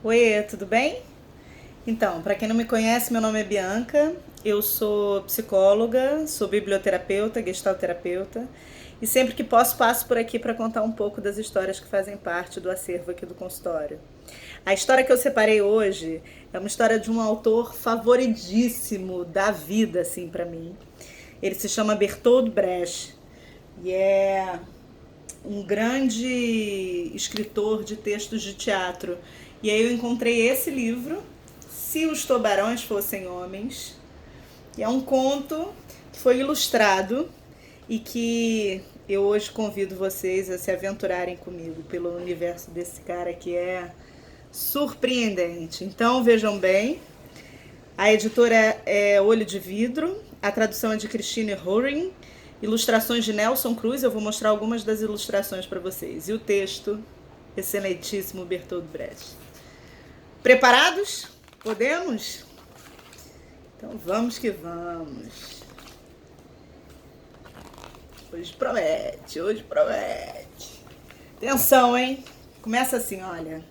Oiê, tudo bem? Então, para quem não me conhece, meu nome é Bianca, eu sou psicóloga, sou biblioterapeuta, gestalterapeuta e sempre que posso passo por aqui para contar um pouco das histórias que fazem parte do acervo aqui do consultório. A história que eu separei hoje é uma história de um autor favoridíssimo da vida, assim, para mim. Ele se chama Bertolt Brecht e é um grande escritor de textos de teatro. E aí eu encontrei esse livro, Se os Tubarões Fossem Homens, e é um conto que foi ilustrado e que eu hoje convido vocês a se aventurarem comigo pelo universo desse cara que é surpreendente. Então vejam bem, a editora é Olho de Vidro, a tradução é de Christine Horing, ilustrações de Nelson Cruz, eu vou mostrar algumas das ilustrações para vocês. E o texto, excelentíssimo Bertolt Brecht. Preparados? Podemos? Então vamos que vamos. Hoje promete, hoje promete. Atenção, hein? Começa assim, olha.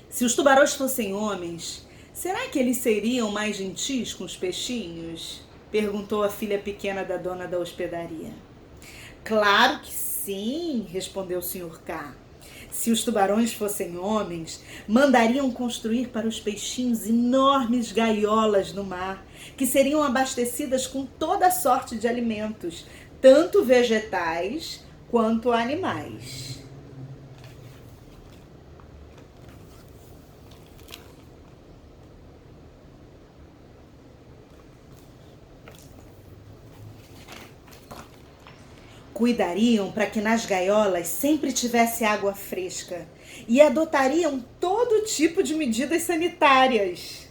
Se os tubarões fossem homens, será que eles seriam mais gentis com os peixinhos? Perguntou a filha pequena da dona da hospedaria. Claro que sim, respondeu o Sr. K. Se os tubarões fossem homens, mandariam construir para os peixinhos enormes gaiolas no mar, que seriam abastecidas com toda sorte de alimentos, tanto vegetais quanto animais. Cuidariam para que nas gaiolas sempre tivesse água fresca e adotariam todo tipo de medidas sanitárias.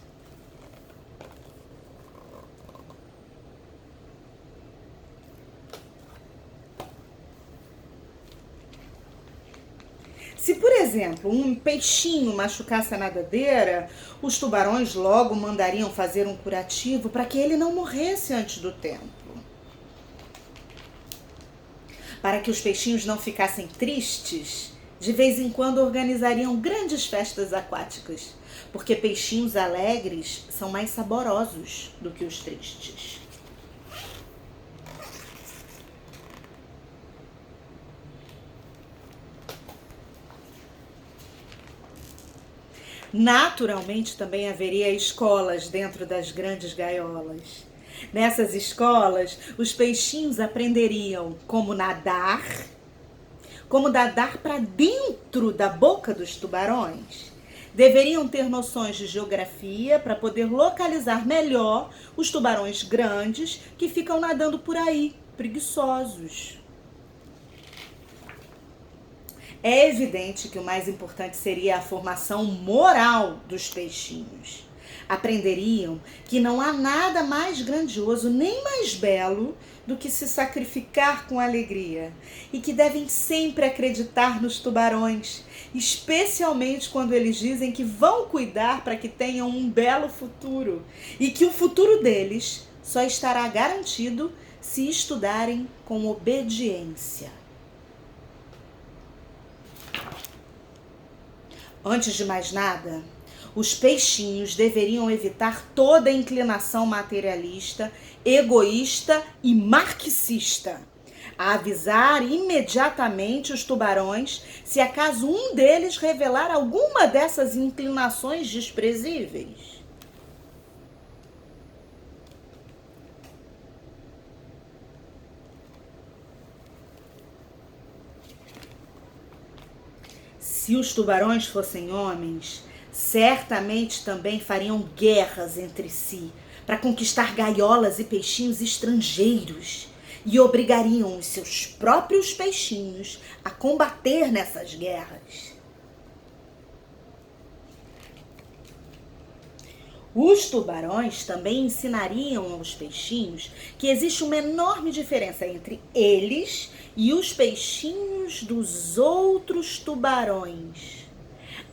Se, por exemplo, um peixinho machucasse a nadadeira, os tubarões logo mandariam fazer um curativo para que ele não morresse antes do tempo. Para que os peixinhos não ficassem tristes, de vez em quando organizariam grandes festas aquáticas, porque peixinhos alegres são mais saborosos do que os tristes. Naturalmente, também haveria escolas dentro das grandes gaiolas. Nessas escolas, os peixinhos aprenderiam como nadar para dentro da boca dos tubarões. Deveriam ter noções de geografia para poder localizar melhor os tubarões grandes que ficam nadando por aí, preguiçosos. É evidente que o mais importante seria a formação moral dos peixinhos. Aprenderiam que não há nada mais grandioso nem mais belo do que se sacrificar com alegria e que devem sempre acreditar nos tubarões, especialmente quando eles dizem que vão cuidar para que tenham um belo futuro e que o futuro deles só estará garantido se estudarem com obediência. Antes de mais nada, os peixinhos deveriam evitar toda inclinação materialista, egoísta e marxista. Avisar imediatamente os tubarões se acaso um deles revelar alguma dessas inclinações desprezíveis. Se os tubarões fossem homens, certamente também fariam guerras entre si para conquistar gaiolas e peixinhos estrangeiros e obrigariam os seus próprios peixinhos a combater nessas guerras. Os tubarões também ensinariam aos peixinhos que existe uma enorme diferença entre eles e os peixinhos dos outros tubarões.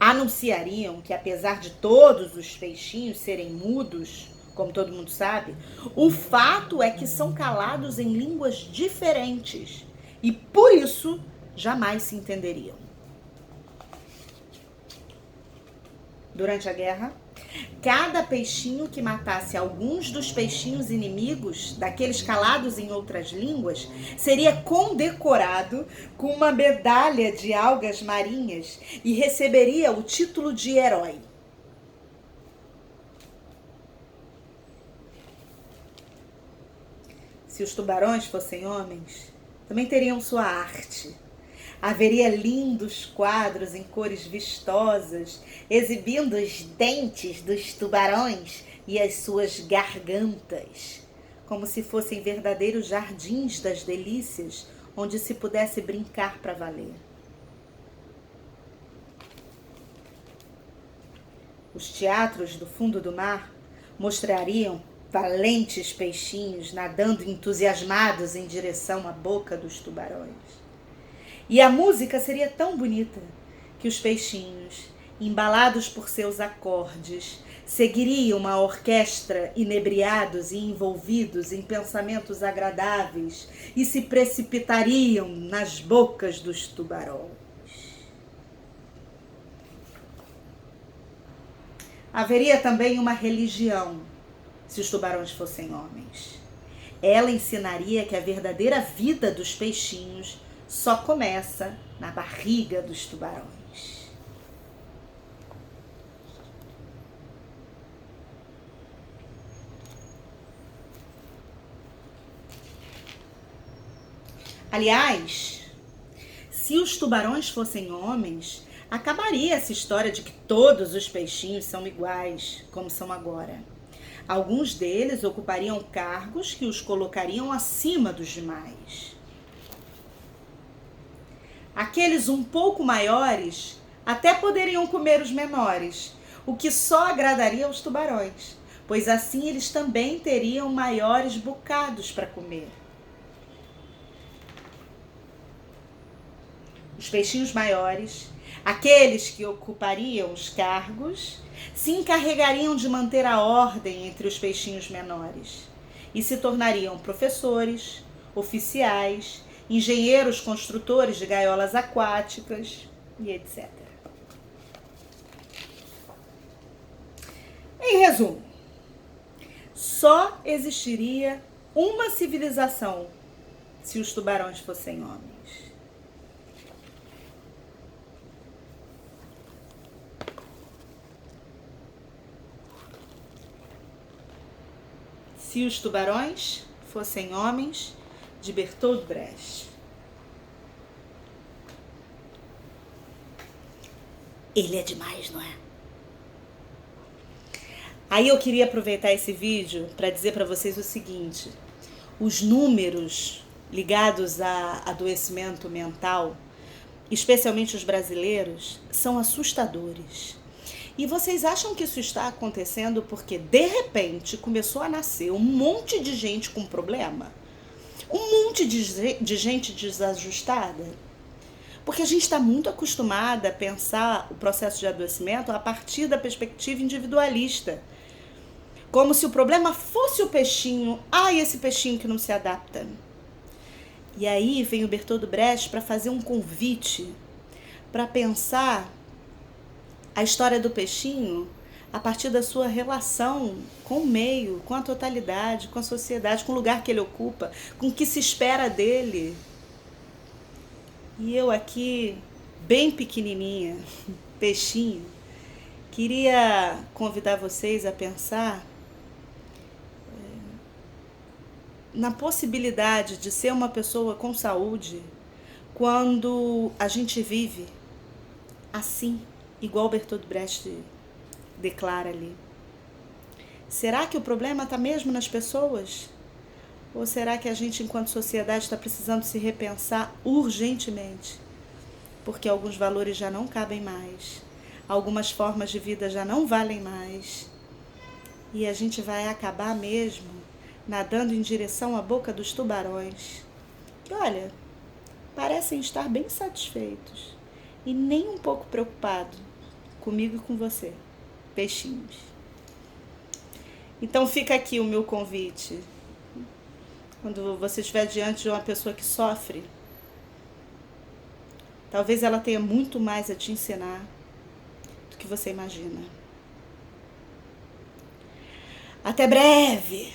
Anunciariam que, apesar de todos os peixinhos serem mudos, como todo mundo sabe, o fato é que são calados em línguas diferentes e, por isso, jamais se entenderiam. durante a guerra, cada peixinho que matasse alguns dos peixinhos inimigos, daqueles calados em outras línguas, seria condecorado com uma medalha de algas marinhas e receberia o título de herói. Se os tubarões fossem homens, também teriam sua arte. Haveria lindos quadros em cores vistosas, exibindo os dentes dos tubarões e as suas gargantas, como se fossem verdadeiros jardins das delícias, onde se pudesse brincar para valer. Os teatros do fundo do mar mostrariam valentes peixinhos nadando entusiasmados em direção à boca dos tubarões. E a música seria tão bonita que os peixinhos, embalados por seus acordes, seguiriam uma orquestra inebriados e envolvidos em pensamentos agradáveis e se precipitariam nas bocas dos tubarões. Haveria também uma religião, se os tubarões fossem homens. Ela ensinaria que a verdadeira vida dos peixinhos só começa na barriga dos tubarões. Aliás, se os tubarões fossem homens, acabaria essa história de que todos os peixinhos são iguais, como são agora. Alguns deles ocupariam cargos que os colocariam acima dos demais. Aqueles um pouco maiores até poderiam comer os menores, o que só agradaria aos tubarões, pois assim eles também teriam maiores bocados para comer. Os peixinhos maiores, aqueles que ocupariam os cargos, se encarregariam de manter a ordem entre os peixinhos menores e se tornariam professores, oficiais, engenheiros construtores de gaiolas aquáticas e etc. Em resumo, só existiria uma civilização se os tubarões fossem homens. Se os tubarões fossem homens, de Bertolt Brecht. Ele é demais, não é? Aí eu queria aproveitar esse vídeo para dizer para vocês o seguinte: os números ligados a adoecimento mental, especialmente os brasileiros, são assustadores. E vocês acham que isso está acontecendo porque, de repente, começou a nascer um monte de gente com problema? Um monte de gente desajustada? Porque a gente está muito acostumada a pensar o processo de adoecimento a partir da perspectiva individualista. Como se o problema fosse o peixinho. Ai, esse peixinho que não se adapta. E aí vem o Bertolt Brecht para fazer um convite para pensar a história do peixinho a partir da sua relação com o meio, com a totalidade, com a sociedade, com o lugar que ele ocupa, com o que se espera dele. E eu aqui, bem pequenininha, peixinho, queria convidar vocês a pensar na possibilidade de ser uma pessoa com saúde quando a gente vive assim, igual Bertolt Brecht declara ali. Será que o problema está mesmo nas pessoas? Ou será que a gente, enquanto sociedade, está precisando se repensar urgentemente? Porque alguns valores já não cabem mais, algumas formas de vida já não valem mais, e a gente vai acabar mesmo nadando em direção à boca dos tubarões, que, olha, parecem estar bem satisfeitos e nem um pouco preocupados comigo e com você, peixinhos. Então fica aqui o meu convite. Quando você estiver diante de uma pessoa que sofre, talvez ela tenha muito mais a te ensinar do que você imagina. Até breve!